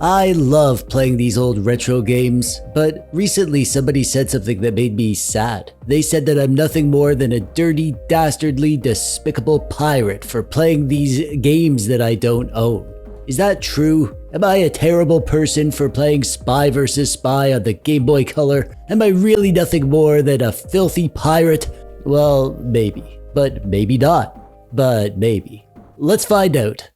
I love playing these old retro games, but recently somebody said something that made me sad. They said that I'm nothing more than a dirty, dastardly, despicable pirate for playing these games that I don't own. Is that true? Am I a terrible person for playing Spy vs. Spy on the Gameboy Colour? Am I really nothing more than a filthy pirate? Well, maybe. But maybe not. But maybe. Let's find out.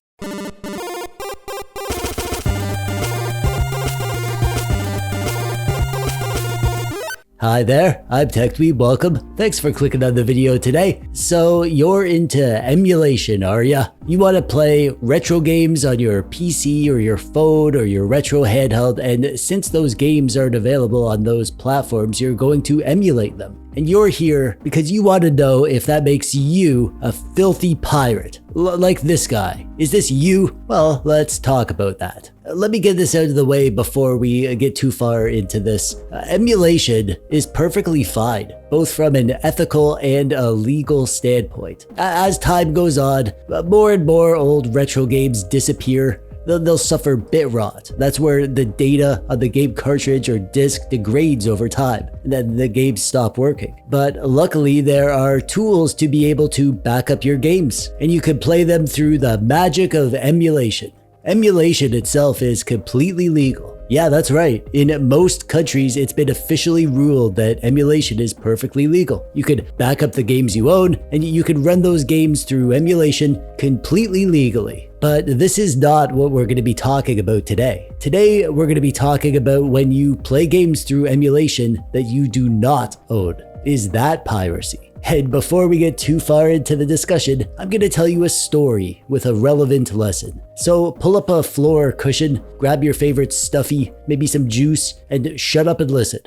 Hi there, I'm TechDweeb, welcome. Thanks for clicking on the video today. So you're into emulation, are ya? You want to play retro games on your PC or your phone or your retro handheld, and since those games aren't available on those platforms, you're going to emulate them. And you're here because you want to know if that makes you a filthy pirate, like this guy. Is this you? Well, let's talk about that. Let me get this out of the way before we get too far into this. Emulation is perfectly fine, both from an ethical and a legal standpoint. As time goes on, more and more old retro games disappear. They'll suffer bit rot. That's where the data on the game cartridge or disc degrades over time, and then the games stop working. But luckily, there are tools to be able to back up your games, and you can play them through the magic of emulation. Emulation itself is completely legal. Yeah, that's right. In most countries, it's been officially ruled that emulation is perfectly legal. You can back up the games you own, and you can run those games through emulation completely legally. But this is not what we're going to be talking about today. Today, we're going to be talking about when you play games through emulation that you do not own. Is that piracy? And before we get too far into the discussion, I'm going to tell you a story with a relevant lesson. So pull up a floor cushion, grab your favorite stuffy, maybe some juice, and shut up and listen.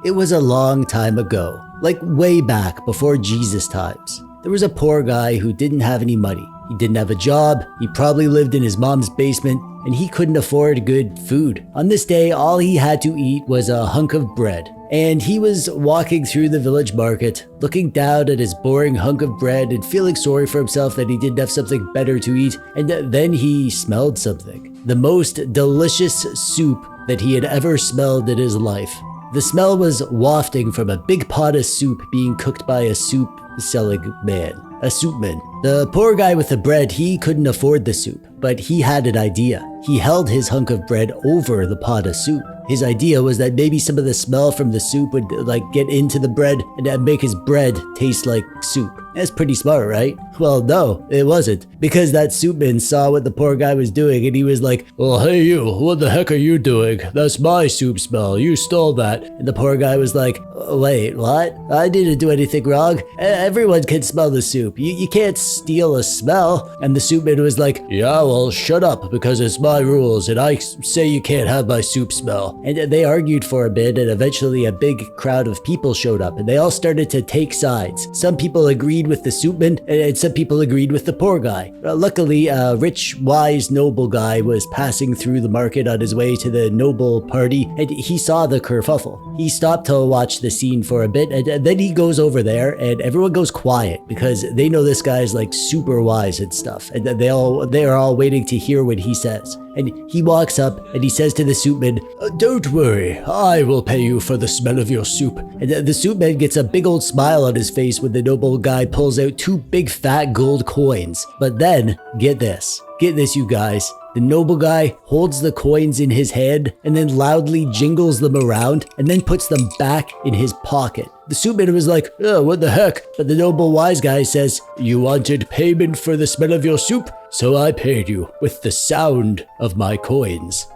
It was a long time ago, like way back before Jesus times. There was a poor guy who didn't have any money. He didn't have a job, he probably lived in his mom's basement, and he couldn't afford good food. On this day, all he had to eat was a hunk of bread. And he was walking through the village market, looking down at his boring hunk of bread and feeling sorry for himself that he didn't have something better to eat. And then he smelled something. The most delicious soup that he had ever smelled in his life. The smell was wafting from a big pot of soup being cooked by a soup-selling man. A soupman. The poor guy with the bread, he couldn't afford the soup, but he had an idea. He held his hunk of bread over the pot of soup. His idea was that maybe some of the smell from the soup would get into the bread and make his bread taste like soup. That's pretty smart, right? Well, no, it wasn't, because that soupman saw what the poor guy was doing and he was like, "Oh, hey you, what the heck are you doing? That's my soup smell, you stole that." And the poor guy was like, "Wait, what? I didn't do anything wrong. Everyone can smell the soup. You can't steal a smell." And the soupman was like, "Yeah, well, shut up, because it's my rules and I say you can't have my soup smell." And they argued for a bit, and eventually a big crowd of people showed up and they all started to take sides. Some people agreed with the soupman and some people agreed with the poor guy. Luckily, a rich, wise, noble guy was passing through the market on his way to the noble party, and he saw the kerfuffle. He stopped to watch the scene for a bit, and then he goes over there and everyone goes quiet because they know this guy's like super wise and stuff, and they are all waiting to hear what he says. And he walks up and he says to the soupman, "Don't worry, I will pay you for the smell of your soup." And the soupman gets a big old smile on his face when the noble guy pulls out 2 big fat gold coins. But then, get this you guys. The noble guy holds the coins in his hand and then loudly jingles them around and then puts them back in his pocket. The soupman was like, "Oh, what the heck?" But the noble wise guy says, "You wanted payment for the smell of your soup, so I paid you with the sound of my coins."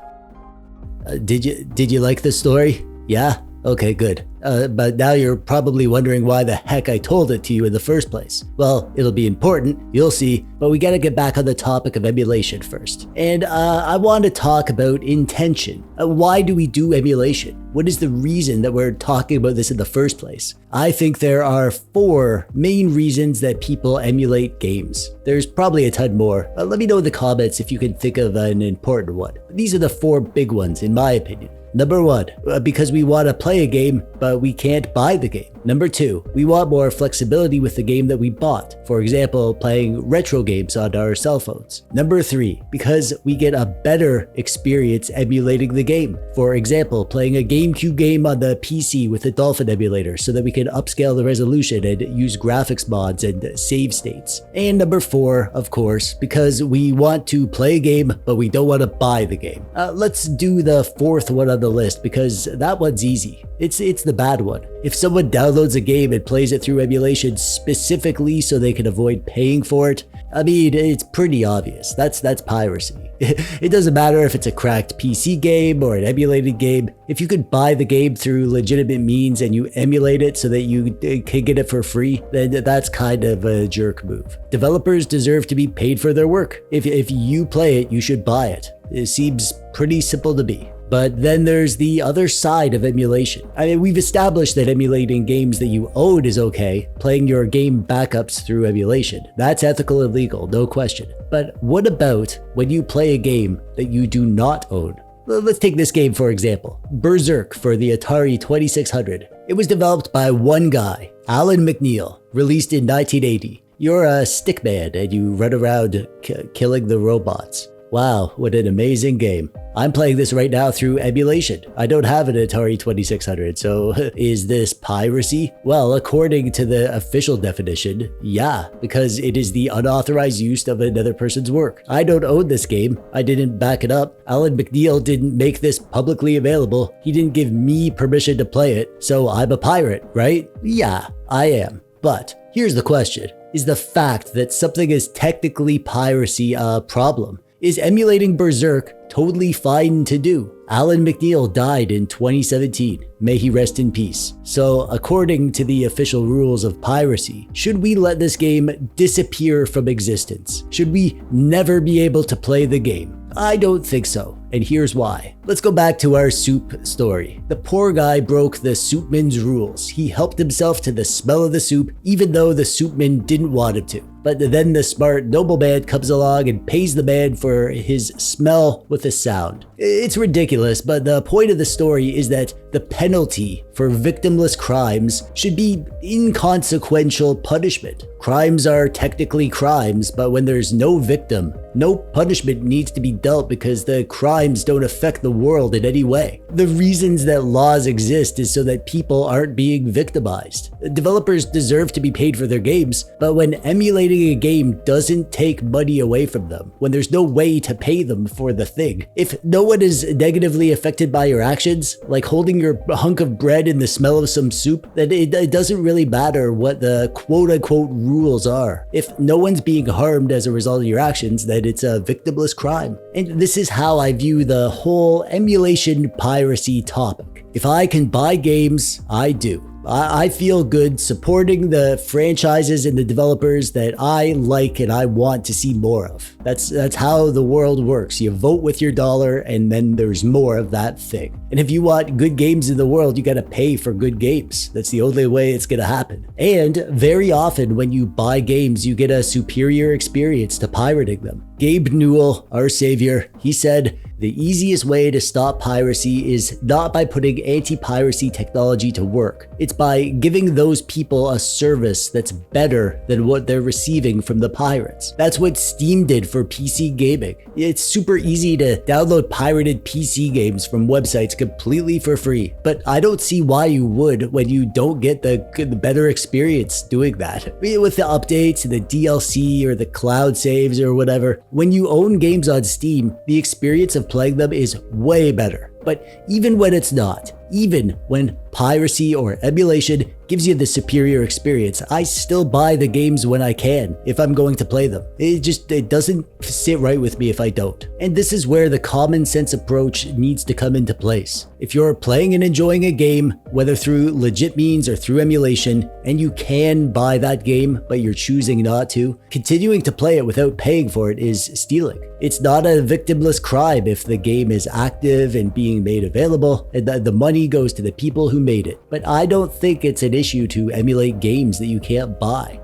Did you like the story? Yeah? Okay, good. But now you're probably wondering why the heck I told it to you in the first place. Well, it'll be important, you'll see, but we gotta get back on the topic of emulation first. And I want to talk about intention. Why do we do emulation? What is the reason that we're talking about this in the first place? I think there are 4 main reasons that people emulate games. There's probably a ton more. Let me know in the comments if you can think of an important one. These are the 4 big ones, in my opinion. Number 1, because we want to play a game, but we can't buy the game. Number 2, we want more flexibility with the game that we bought. For example, playing retro games on our cell phones. Number 3, because we get a better experience emulating the game. For example, playing a GameCube game on the PC with a Dolphin emulator so that we can upscale the resolution and use graphics mods and save states. And number 4, of course, because we want to play a game, but we don't want to buy the game. Let's do the 4th one on the list because that one's easy. It's the bad one. If someone downloads a game and plays it through emulation specifically so they can avoid paying for it, I mean, it's pretty obvious. That's piracy. It doesn't matter if it's a cracked PC game or an emulated game. If you could buy the game through legitimate means and you emulate it so that you can get it for free, then that's kind of a jerk move. Developers deserve to be paid for their work. If you play it, you should buy it. It seems pretty simple to me. But then there's the other side of emulation. I mean, we've established that emulating games that you own is okay, playing your game backups through emulation. That's ethical and legal, no question. But what about when you play a game that you do not own? Let's take this game for example. Berserk for the Atari 2600. It was developed by one guy, Alan McNeil, released in 1980. You're a stickman and you run around killing the robots. Wow, what an amazing game. I'm playing this right now through emulation. I don't have an Atari 2600, so is this piracy? Well, according to the official definition, yeah, because it is the unauthorized use of another person's work. I don't own this game. I didn't back it up. Alan McNeil didn't make this publicly available. He didn't give me permission to play it, so I'm a pirate, right? Yeah, I am. But here's the question. Is the fact that something is technically piracy a problem? Is emulating Berserk totally fine to do? Alan McNeil died in 2017. May he rest in peace. So, according to the official rules of piracy, should we let this game disappear from existence? Should we never be able to play the game? I don't think so, and here's why. Let's go back to our soup story. The poor guy broke the soupman's rules. He helped himself to the smell of the soup, even though the soupman didn't want him to. But then the smart nobleman comes along and pays the man for his smell with a sound. It's ridiculous, but the point of the story is that the penalty for victimless crimes should be inconsequential punishment. Crimes are technically crimes, but when there's no victim, no punishment needs to be dealt because the crimes don't affect the world in any way. The reasons that laws exist is so that people aren't being victimized. Developers deserve to be paid for their games, but when emulating a game doesn't take money away from them, when there's no way to pay them for the thing, if no one is negatively affected by your actions, like holding your hunk of bread in the smell of some soup, then it doesn't really matter what the quote-unquote rules are. If no one's being harmed as a result of your actions, then it's a victimless crime. And this is how I view the whole emulation piracy topic. If I can buy games, I do. I feel good supporting the franchises and the developers that I like and I want to see more of. That's how the world works. You vote with your dollar and then there's more of that thing. And if you want good games in the world, you gotta pay for good games. That's the only way it's gonna happen. And very often when you buy games, you get a superior experience to pirating them. Gabe Newell, our savior, he said, "The easiest way to stop piracy is not by putting anti-piracy technology to work. It's by giving those people a service that's better than what they're receiving from the pirates." That's what Steam did for PC gaming. It's super easy to download pirated PC games from websites completely for free, but I don't see why you would when you don't get the better experience doing that. With the updates and the DLC or the cloud saves or whatever, when you own games on Steam, the experience of playing them is way better. But even when it's not, even when piracy or emulation gives you the superior experience, I still buy the games when I can, if I'm going to play them. It doesn't sit right with me if I don't. And this is where the common sense approach needs to come into place. If you're playing and enjoying a game, whether through legit means or through emulation, and you can buy that game, but you're choosing not to, continuing to play it without paying for it is stealing. It's not a victimless crime if the game is active and being made available, and the money goes to the people who made it. But I don't think it's an issue to emulate games that you can't buy.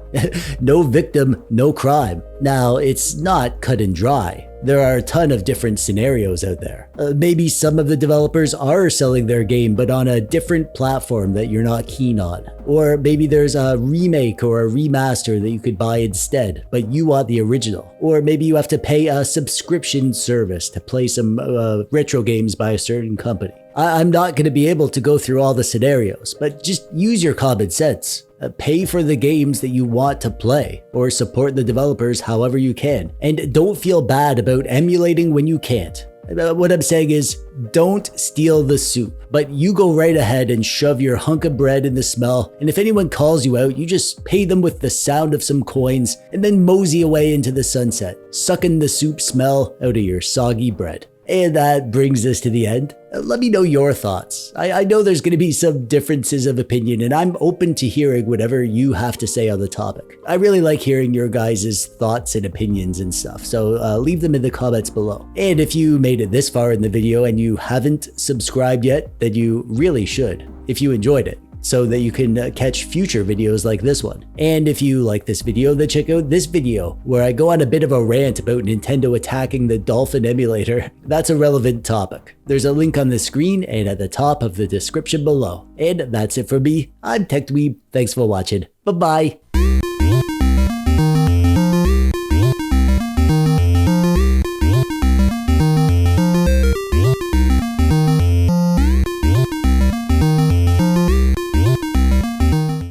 No victim, no crime. Now, it's not cut and dry. There are a ton of different scenarios out there. Maybe some of the developers are selling their game but on a different platform that you're not keen on. Or maybe there's a remake or a remaster that you could buy instead, but you want the original. Or maybe you have to pay a subscription service to play some retro games by a certain company. I'm not going to be able to go through all the scenarios, but just use your common sense. Pay for the games that you want to play, or support the developers however you can. And don't feel bad about emulating when you can't. What I'm saying is, don't steal the soup, but you go right ahead and shove your hunk of bread in the smell, and if anyone calls you out, you just pay them with the sound of some coins, and then mosey away into the sunset, sucking the soup smell out of your soggy bread. And that brings us to the end. Let me know your thoughts. I know there's going to be some differences of opinion, and I'm open to hearing whatever you have to say on the topic. I really like hearing your guys' thoughts and opinions and stuff, so leave them in the comments below. And if you made it this far in the video and you haven't subscribed yet, then you really should, if you enjoyed it, so that you can catch future videos like this one. And if you like this video, then check out this video where I go on a bit of a rant about Nintendo attacking the Dolphin emulator. That's a relevant topic. There's a link on the screen and at the top of the description below. And that's it for me. I'm TechDweeb. Thanks for watching. Bye-bye.